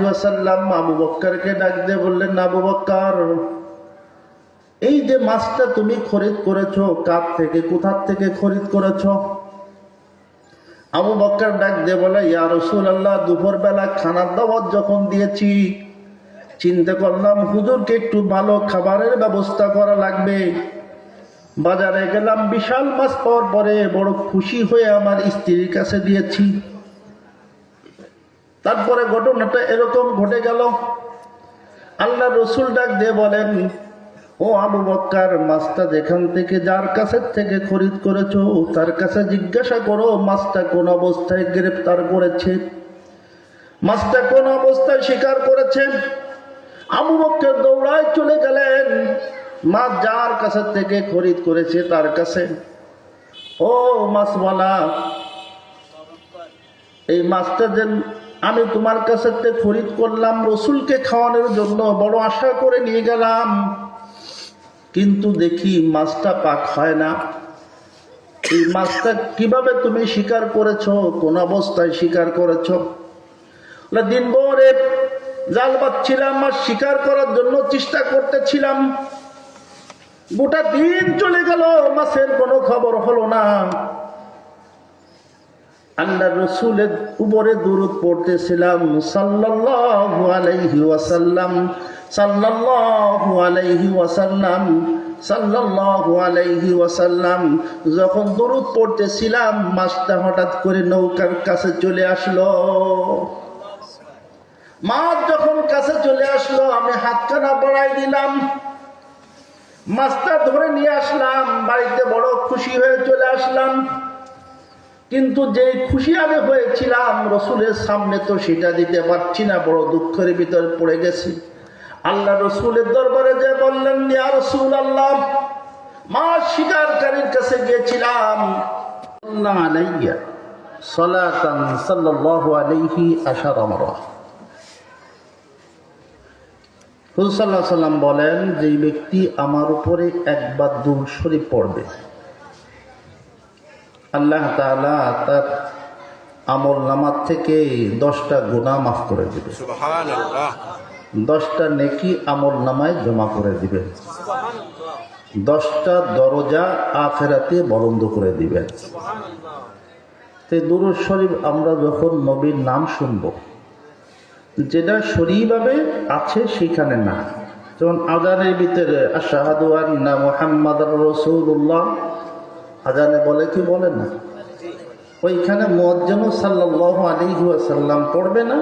ওয়াসাল্লাম আবু বক্করকে ডাক দিয়ে বললেন, আবু বক্কর, এই যে মাছটা তুমি খরিদ করেছো, কার থেকে, কোথা থেকে খরিদ করেছো? আবু বক্কর ডাক দিয়ে বলে, ইয়া রাসূলুল্লাহ, দুপুর বেলা খানার দাওয়াত যখন দিয়েছি, চিন্তা করলাম হুজুরকে একটু ভালো খাবারের ব্যবস্থা করা লাগবে। বাজারে গেলাম, বিশাল মাছ পাওয়ার পরে বড় খুশি হয়ে আমার স্ত্রীর কাছে দিয়েছি। তারপরে ঘটনাটা এরকম ঘটে গেল। আল্লাহ রসুল ডাক দিয়ে বলেন, ও আবু বক্কর, মাছটা যেখান থেকে, যার কাছে থেকে খরিদ করেছো, তার কাছে জিজ্ঞাসা করো মাছটা কোন অবস্থায় গ্রেফতার করেছে, মাছটা কোন অবস্থায় শিকার করেছে। আবু বক্কর দৌড়ায় চলে গেলেন মাছ যার কাছে থেকে খরিদ করেছে তার কাছে। ও মাছওয়ালা, এই মাছটা যে আমি তোমার কাছে খরিদ করলাম রসুলকে খাওয়ানোর জন্য, বড় আশা করে নিয়ে গেলাম, কিন্তু দেখি মাছটা পাক হয় না। এই মাছটা কিভাবে তুমি শিকার করেছো, কোন অবস্থায় শিকার করেছো? দিন ভরে জাল বাঁধছিলাম, মাছ শিকার করার জন্য চেষ্টা করতেছিলাম, গোটা দিন চলে গেল, মাছের কোনো খবর হলো না। আল্লাহ রসুলের উপরে দুরূদ পড়তেছিলাম, সাল্লাল্লাহু আলাইহি ওয়াসাল্লাম, সাল্লাল্লাহু আলাইহি ওয়াসাল্লাম, সাল্লাল্লাহু আলাইহি ওয়াসাল্লাম। যখন দুরূদ পড়তেছিলাম, মাছটা হঠাৎ করে নৌকার কাছে চলে আসলো। মাছ যখন কাছে চলে আসলো, আমি হাতখানা বাড়াই দিলাম, মাছটা ধরে নিয়ে আসলাম, বাড়িতে বড় খুশি হয়ে চলে আসলাম। কিন্তু যে খুশি আমি হয়েছিলাম রসুলের সামনে তো সেটা দিতে পারছি না, বড় দুঃখের ভিতরে পড়ে গেছি। আল্লাহ রসুলের দরবারে যে বললেন, ইয়া রাসূলুল্লাহ, মাছ শিকারকারীর কাছে গিয়েছিলাম, আলাইয়া সালাতান সাল্লাল্লাহু আলাইহি আশারা মারা। হুজুর সাল্লাল্লাহু আলাইহি ওয়াসাল্লাম বলেন, যে ব্যক্তি আমার উপরে একবার দুরূদ শরীফ পড়বে, আল্লাহ তাআলা তার আমল নামার থেকে 10টা গুনাহ মাফ করে দিবে, সুবহানাল্লাহ, 10টা নেকি আমল নামায় জমা করে দিবে, 10টা দরজা আখিরাতে বলন্দ করে দিবেন। তো দুরূদ শরীফ আমরা যখন নবীর নাম শুনবো, যেটা শরীভাবে আছে সেখানে না, যেমন আযানের ভিতরে আশহাদু আন্না মুহাম্মাদুর রাসূলুল্লাহ, আজানে বলে কি বলে না, ওইখানে মুয়াজ্জিন সাল্লাল্লাহু আলাইহি ওয়াসাল্লাম পড়বে না।